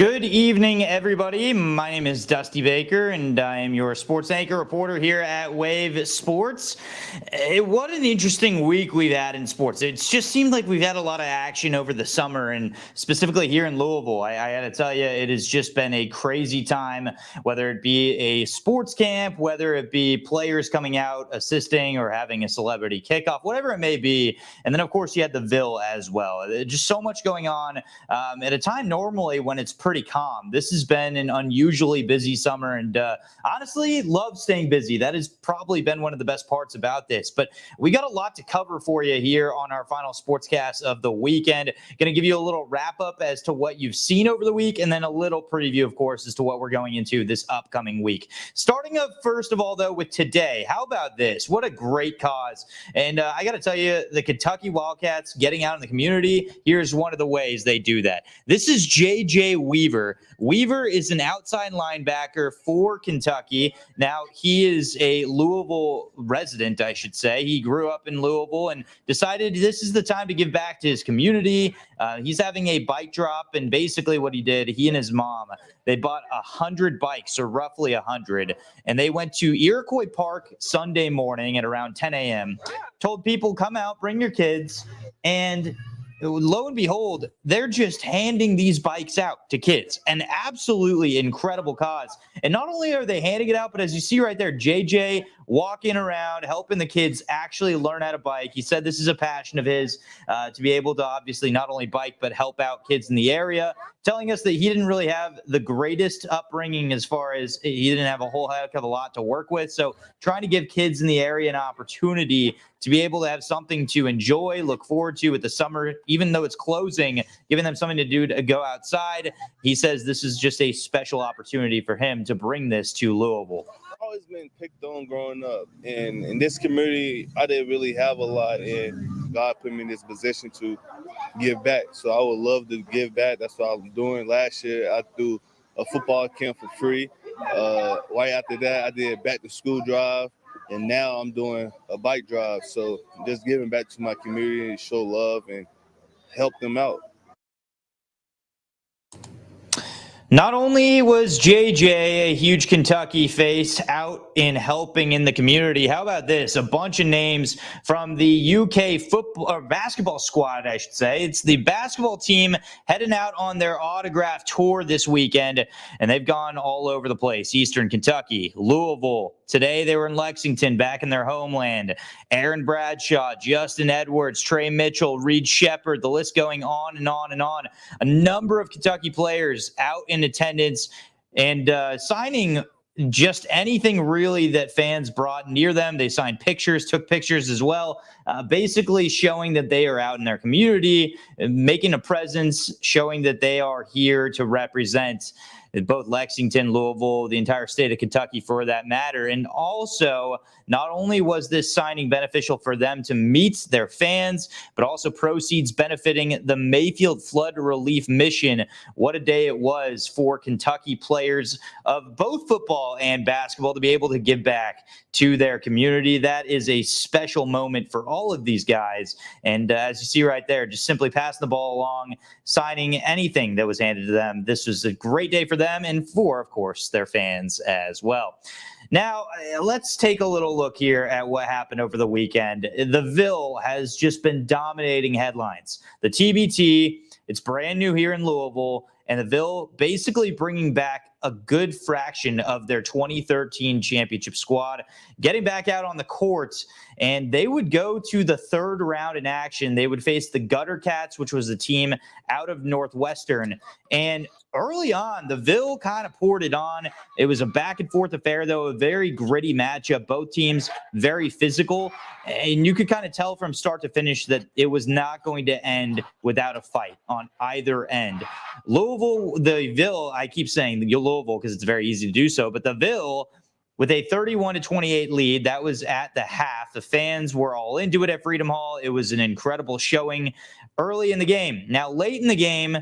Good evening, everybody. My name is Dusty Baker, and I am your sports anchor reporter here at Wave Sports. What an interesting week we've had in sports. It's just seemed like we've had a lot of action over the summer, and specifically here in Louisville. I got to tell you, it has just been a crazy time, whether it be a sports camp, whether it be players coming out, assisting, or having a celebrity kickoff, whatever it may be. And then, of course, you had the Ville as well. Just so much going on at a time normally when it's pretty calm. This has been an unusually busy summer, and honestly, love staying busy. That has probably been one of the best parts about this. But we got a lot to cover for you here on our final sportscast of the weekend. Going to give you a little wrap up as to what you've seen over the week, and then a little preview, of course, as to what we're going into this upcoming week. Starting up first of all, though, with today. How about this? What a great cause. And I got to tell you, the Kentucky Wildcats getting out in the community, here's one of the ways they do that. This is J.J. Weaver. Weaver is an outside linebacker for Kentucky. Now, he is a Louisville resident, I should say. He grew up in Louisville and decided this is the time to give back to his community. He's having a bike drop, and basically what he did, he and his mom, they bought 100 bikes, or roughly 100, and they went to Iroquois Park Sunday morning at around 10 a.m., told people, come out, bring your kids, and lo and behold, they're just handing these bikes out to kids. An absolutely incredible cause. And not only are they handing it out, but as you see right there, JJ walking around, helping the kids actually learn how to bike. He said this is a passion of his, to be able to obviously not only bike, but help out kids in the area, telling us that he didn't really have the greatest upbringing as far as he didn't have a whole heck of a lot to work with. So trying to give kids in the area an opportunity to be able to have something to enjoy, look forward to with the summer, even though it's closing, giving them something to do to go outside. He says this is just a special opportunity for him to bring this to Louisville. I've always been picked on growing up, and in this community, I didn't really have a lot, and God put me in this position to give back. So I would love to give back. That's what I'm doing. Last year, I threw a football camp for free. Right after that, I did a back to school drive, and now I'm doing a bike drive. So just giving back to my community and show love and help them out. Not only was JJ a huge Kentucky face out in helping in the community, how about this? A bunch of names from the UK football or basketball squad, I should say. It's the basketball team heading out on their autograph tour this weekend, and they've gone all over the place. Eastern Kentucky, Louisville. Today they were in Lexington, back in their homeland. Aaron Bradshaw, Justin Edwards, Trey Mitchell, Reed Shepard, the list going on and on and on. A number of Kentucky players out in attendance and signing just anything really that fans brought near them. They signed pictures, took pictures as well, basically showing that they are out in their community, making a presence, showing that they are here to represent both Lexington, Louisville, the entire state of Kentucky for that matter. And also, not only was this signing beneficial for them to meet their fans, but also proceeds benefiting the Mayfield Flood Relief Mission. What a day it was for Kentucky players of both football and basketball to be able to give back to their community. That is a special moment for all of these guys. And as you see right there, just simply passing the ball along, signing anything that was handed to them. This was a great day for them and for, of course, their fans as well. Now, let's take a little look here at what happened over the weekend. The Ville has just been dominating headlines. The TBT, it's brand new here in Louisville, and the Ville basically bringing back a good fraction of their 2013 championship squad, getting back out on the court, and they would go to the third round in action. They would face the Gutter Cats, which was a team out of Northwestern. And early on, the Ville kind of poured it on. It was a back-and-forth affair, though, a very gritty matchup. Both teams very physical, and you could kind of tell from start to finish that it was not going to end without a fight on either end. Louisville, the Ville, I keep saying Louisville because it's very easy to do so, but the Ville, with a 31-28 lead, that was at the half. The fans were all into it at Freedom Hall. It was an incredible showing early in the game. Now, late in the game,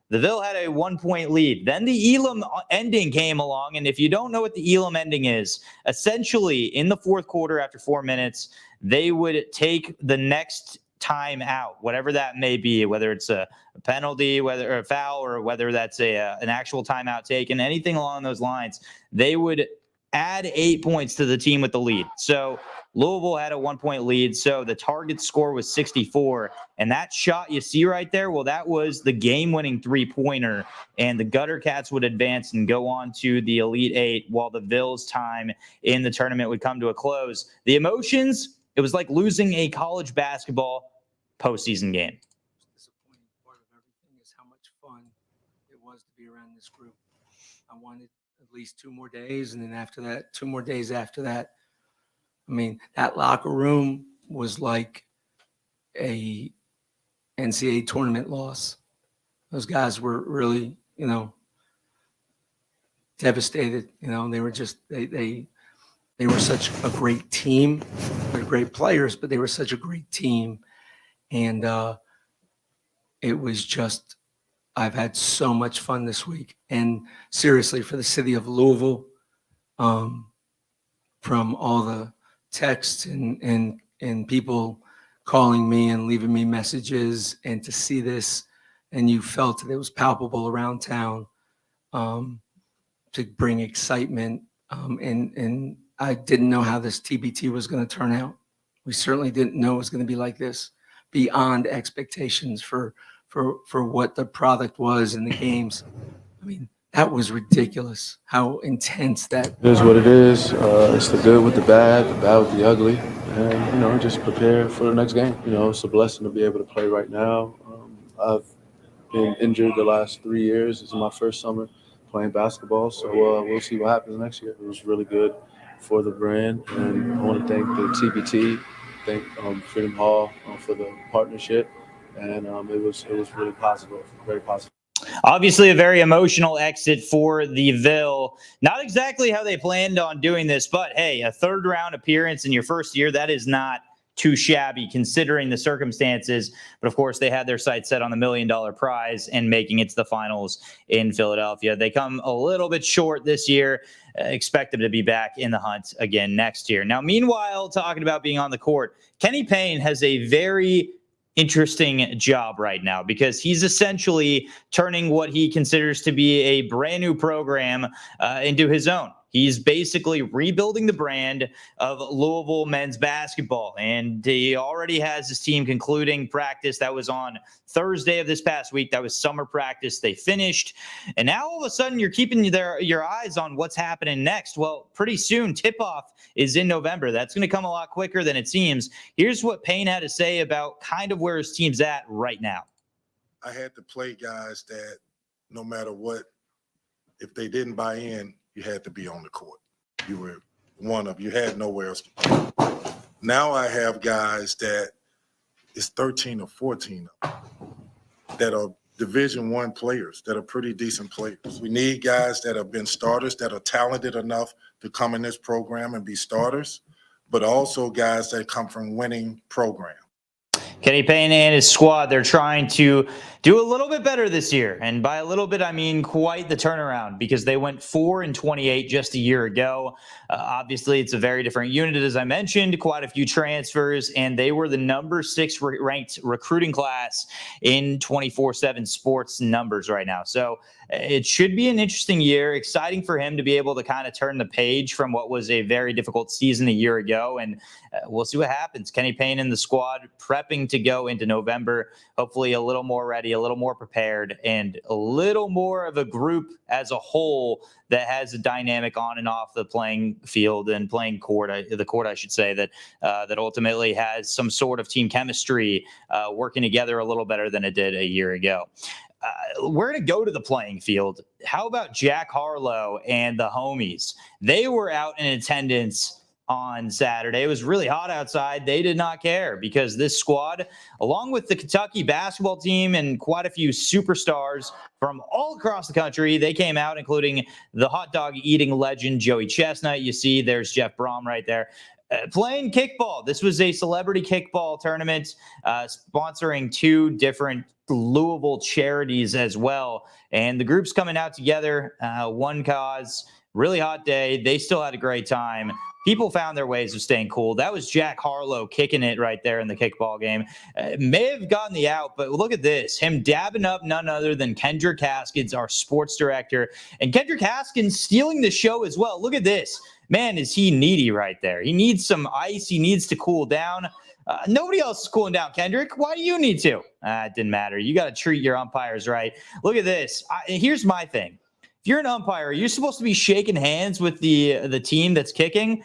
the Ville had a 1-point lead. Then the Elam ending came along, and if you don't know what the Elam ending is, essentially in the fourth quarter after 4 minutes, they would take the next timeout, whatever that may be, whether it's a penalty, whether a foul, or whether that's an actual timeout taken, anything along those lines, they would add 8 points to the team with the lead. So Louisville had a 1-point lead. So the target score was 64. And that shot you see right there, well, that was the game-winning three-pointer. And the Gutter Cats would advance and go on to the Elite Eight while the Vills' time in the tournament would come to a close. The emotions, it was like losing a college basketball postseason game. The disappointing part of everything is how much fun it was to be around this group. I wanted at least 2 more days, and then after that, 2 more days after that. I mean, that locker room was like a NCAA tournament loss. Those guys were really, devastated. They were just they were such a great team. They're great players, but they were such a great team, and it was just. I've had so much fun this week, and seriously, for the city of Louisville, from all the texts and people calling me and leaving me messages, and to see this, and you felt that it was palpable around town, to bring excitement, and I didn't know how this TBT was going to turn out. We certainly didn't know it was going to be like this, beyond expectations for what the product was in the games. I mean, that was ridiculous, how intense that It is what it is. It's the good with the bad with the ugly. And, just prepare for the next game. It's a blessing to be able to play right now. I've been injured the last 3 years. This is my first summer playing basketball. So we'll see what happens next year. It was really good for the brand. And I want to thank the TBT, thank Freedom Hall for the partnership. And it was really positive, very positive. Obviously, a very emotional exit for the Ville. Not exactly how they planned on doing this, but hey, a third-round appearance in your first year, that is not too shabby considering the circumstances. But of course, they had their sights set on the $1 million prize and making it to the finals in Philadelphia. They come a little bit short this year. Expect them to be back in the hunt again next year. Now, meanwhile, talking about being on the court, Kenny Payne has a very interesting job right now because he's essentially turning what he considers to be a brand new program into his own. He's basically rebuilding the brand of Louisville men's basketball, and he already has his team concluding practice. That was on Thursday of this past week. That was summer practice. They finished, and now all of a sudden you're keeping your eyes on what's happening next. Well, pretty soon, tip-off is in November. That's going to come a lot quicker than it seems. Here's what Payne had to say about kind of where his team's at right now. I had to play guys that no matter what, if they didn't buy in, you had to be on the court. You were you had nowhere else to play. Now I have guys that is 13 or 14 that are Division I players, that are pretty decent players. We need guys that have been starters, that are talented enough to come in this program and be starters, but also guys that come from winning programs. Kenny Payne and his squad, they're trying to do a little bit better this year. And by a little bit, I mean quite the turnaround because they went 4-28 just a year ago. Obviously, it's a very different unit, as I mentioned, quite a few transfers, and they were the number 6 ranked recruiting class in 24/7 sports numbers right now. So it should be an interesting year. Exciting for him to be able to kind of turn the page from what was a very difficult season a year ago. And we'll see what happens. Kenny Payne and the squad prepping to go into November, hopefully a little more ready, a little more prepared, and a little more of a group as a whole that has a dynamic on and off the playing field and playing court, the court, I should say, that ultimately has some sort of team chemistry working together a little better than it did a year ago. We're going to go to the playing field. How about Jack Harlow and the homies? They were out in attendance on Saturday. It was really hot outside. They did not care because this squad, along with the Kentucky basketball team and quite a few superstars from all across the country, they came out, including the hot dog eating legend Joey Chestnut. You see there's Jeff Brom right there. Playing kickball. This was a celebrity kickball tournament sponsoring 2 different Louisville charities as well. And the group's coming out together, one cause, really hot day. They still had a great time. People found their ways of staying cool. That was Jack Harlow kicking it right there in the kickball game. May have gotten the out, but look at this. Him dabbing up none other than Kendrick Haskins, our sports director. And Kendrick Haskins stealing the show as well. Look at this. Man, is he needy right there. He needs some ice. He needs to cool down. Nobody else is cooling down, Kendrick. Why do you need to? It didn't matter. You got to treat your umpires right. Look at this. Here's my thing. If you're an umpire, you're supposed to be shaking hands with the team that's kicking.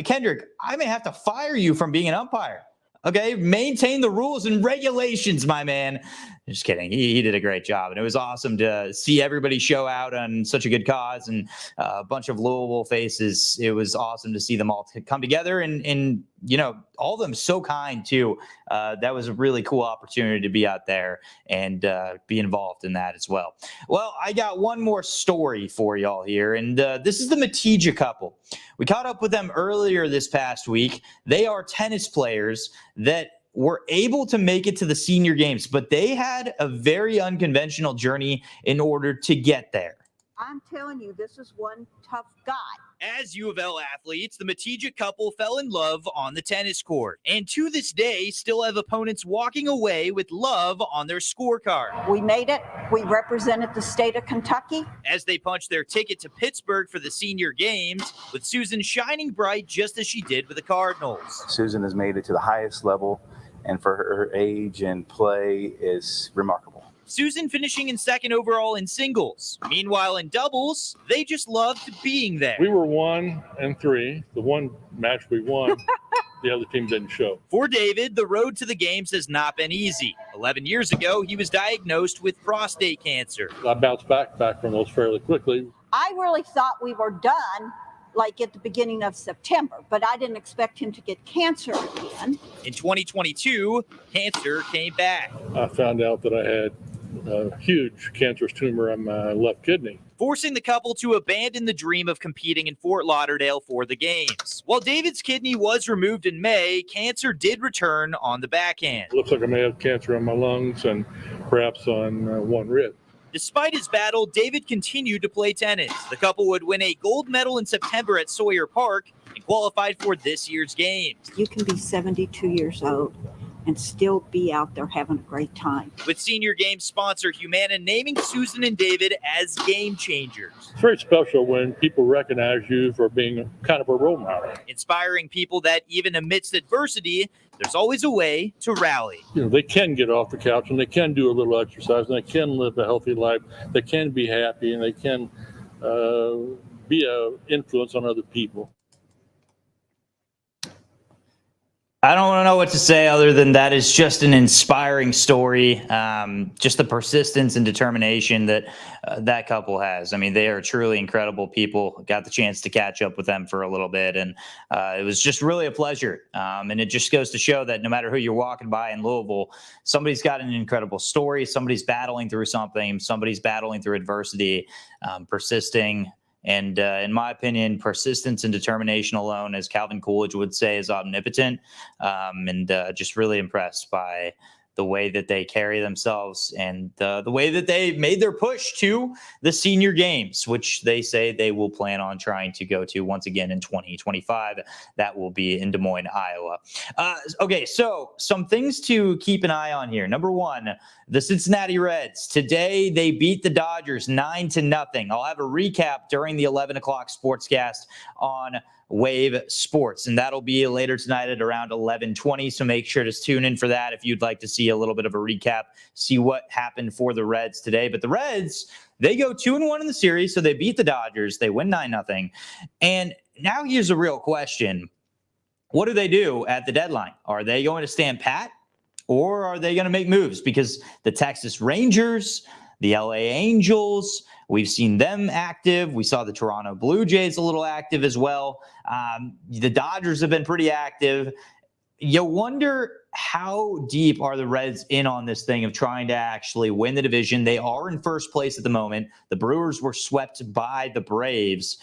Kendrick, I may have to fire you from being an umpire. Okay, maintain the rules and regulations, my man. Just kidding. He did a great job, and it was awesome to see everybody show out on such a good cause and a bunch of Louisville faces. It was awesome to see them all come together, and you know, all of them so kind too. That was a really cool opportunity to be out there and be involved in that as well. Well, I got one more story for y'all here, and this is the Matija couple. We caught up with them earlier this past week. They are tennis players that were able to make it to the senior games, but they had a very unconventional journey in order to get there. I'm telling you, this is one tough guy. As U of L athletes, the Matija couple fell in love on the tennis court, and to this day still have opponents walking away with love on their scorecard. We made it. We represented the state of Kentucky. As they punch their ticket to Pittsburgh for the senior games, with Susan shining bright just as she did with the Cardinals. Susan has made it to the highest level, and for her age and play is remarkable. Susan finishing in second overall in singles. Meanwhile, in doubles, they just loved being there. We were 1-3. The one match we won, the other team didn't show. For David, the road to the games has not been easy. 11 years ago, he was diagnosed with prostate cancer. I bounced back from those fairly quickly. I really thought we were done, like at the beginning of September, but I didn't expect him to get cancer again. In 2022, cancer came back. I found out that I had a huge cancerous tumor on my left kidney, forcing the couple to abandon the dream of competing in Fort Lauderdale for the games. While David's kidney was removed in May, cancer did return on the backhand. It looks like I may have cancer on my lungs and perhaps on one rib. Despite his battle, David continued to play tennis. The couple would win a gold medal in September at Sawyer Park and qualified for this year's games. You can be 72 years old and still be out there having a great time. With senior game sponsor Humana naming Susan and David as game changers. It's very special when people recognize you for being kind of a role model. Inspiring people that even amidst adversity, there's always a way to rally. You know, they can get off the couch and they can do a little exercise and they can live a healthy life. They can be happy and they can be an influence on other people. I don't know what to say other than that is just an inspiring story. Just the persistence and determination that that couple has. I mean, they are truly incredible people. Got the chance to catch up with them for a little bit, and it was just really a pleasure. And it just goes to show that no matter who you're walking by in Louisville, somebody's got an incredible story. Somebody's battling through something. Somebody's battling through adversity, persisting. And in my opinion, persistence and determination alone, as Calvin Coolidge would say, is omnipotent. And just really impressed by the way that they carry themselves and the way that they made their push to the senior games, which they say they will plan on trying to go to once again in 2025. That will be in Des Moines, Iowa. Okay, so some things to keep an eye on here. Number one, the Cincinnati Reds. Today, they beat the Dodgers 9-0. I'll have a recap during the 11 o'clock sportscast on Wave Sports, and that'll be later tonight at around 11:20. So make sure to tune in for that if you'd like to see a little bit of a recap, see what happened for the Reds today. But the Reds, they go 2-1 in the series, so they beat the Dodgers. They win 9-0. And now here's a real question. What do they do at the deadline? Are they going to stand pat, or are they going to make moves? Because the Texas Rangers, the LA Angels, we've seen them active. We saw the Toronto Blue Jays a little active as well. The Dodgers have been pretty active. You wonder how deep are the Reds in on this thing of trying to actually win the division. They are in first place at the moment. The Brewers were swept by the Braves.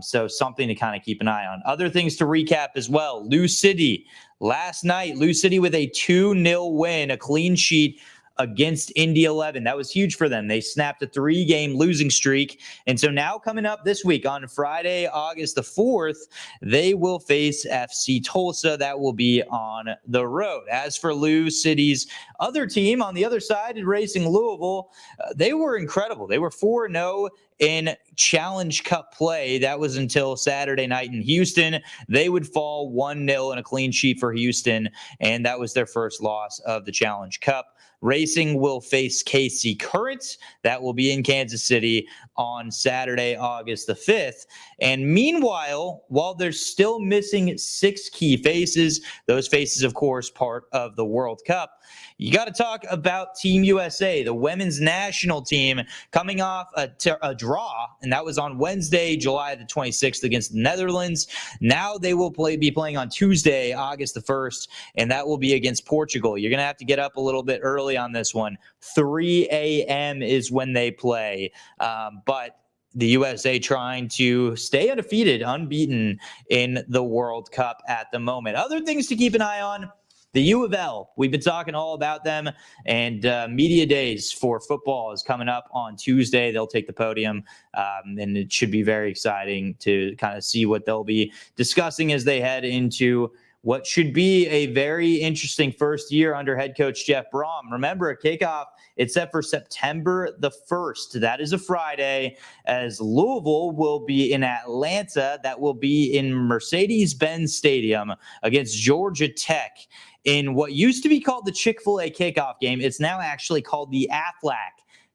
So something to kind of keep an eye on. Other things to recap as well. Lou City. Last night, Lou City with a 2-0 win, a clean sheet against Indy 11. That was huge for them. They snapped a 3-game losing streak. And so now coming up this week on Friday, August the 4th, they will face FC Tulsa. That will be on the road. As for Lou City's other team on the other side, Racing Louisville, they were incredible. They were 4-0 in Challenge Cup play. That was until Saturday night in Houston. They would fall 1-0 in a clean sheet for Houston, and that was their first loss of the Challenge Cup. Racing will face KC Current. That will be in Kansas City on Saturday, August the 5th. And meanwhile, while they're still missing 6 key faces, those faces, of course, part of the World Cup, you got to talk about Team USA, the women's national team, coming off a draw, and that was on Wednesday, July the 26th against the Netherlands. Now they will be playing on Tuesday, August the 1st, and that will be against Portugal. You're going to have to get up a little bit early on this one. 3 a.m. is when they play, but the USA trying to stay undefeated, unbeaten in the World Cup at the moment. Other things to keep an eye on. The U of L, we've been talking all about them, and media days for football is coming up on Tuesday. They'll take the podium, and it should be very exciting to kind of see what they'll be discussing as they head into what should be a very interesting first year under head coach Jeff Brom. Remember, a kickoff, it's set for September the 1st. That is a Friday, as Louisville will be in Atlanta. That will be in Mercedes-Benz Stadium against Georgia Tech in what used to be called the Chick-fil-A kickoff game. It's now actually called the Aflac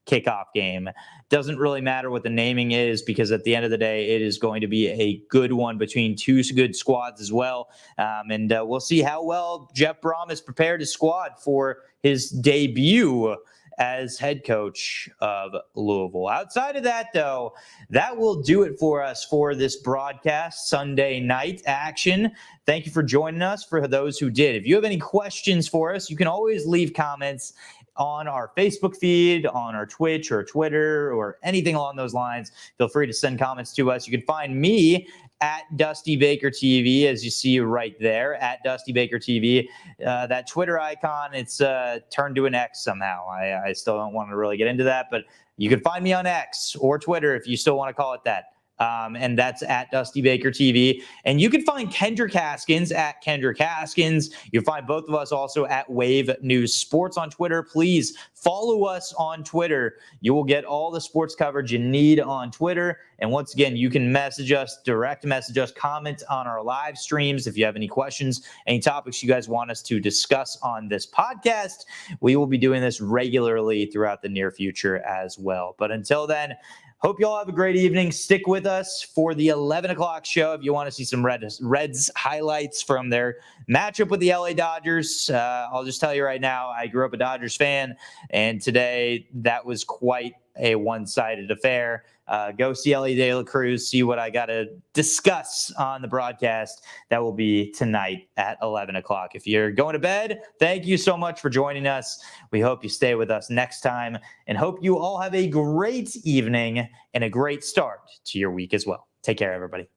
kickoff game. Doesn't really matter what the naming is, because at the end of the day, it is going to be a good one between 2 good squads as well. And we'll see how well Jeff Brom has prepared his squad for his debut as head coach of Louisville. Outside of that, though, that will do it for us for this broadcast, Sunday night action. Thank you for joining us. For those who did, if you have any questions for us, you can always leave comments on our Facebook feed, on our Twitch or Twitter, or anything along those lines. Feel free to send comments to us. You can find me at Dusty Baker TV, as you see right there, at Dusty Baker TV. That Twitter icon, it's turned to an X somehow. I still don't want to really get into that, but you can find me on X or Twitter if you still want to call it that. And that's at Dusty Baker TV. And you can find Kendrick Haskins at Kendrick Haskins. You'll find both of us also at Wave News Sports on Twitter. Please follow us on Twitter. You will get all the sports coverage you need on Twitter. And once again, you can message us, direct message us, comment on our live streams if you have any questions, any topics you guys want us to discuss on this podcast. We will be doing this regularly throughout the near future as well. But until then, hope you all have a great evening. Stick with us for the 11 o'clock show if you want to see some Reds highlights from their matchup with the LA Dodgers. I'll just tell you right now, I grew up a Dodgers fan, and today that was quite a one-sided affair. Go see Ellie De La Cruz, see what I got to discuss on the broadcast. That will be tonight at 11 o'clock. If you're going to bed, thank you so much for joining us. We hope you stay with us next time, and hope you all have a great evening and a great start to your week as well. Take care, everybody.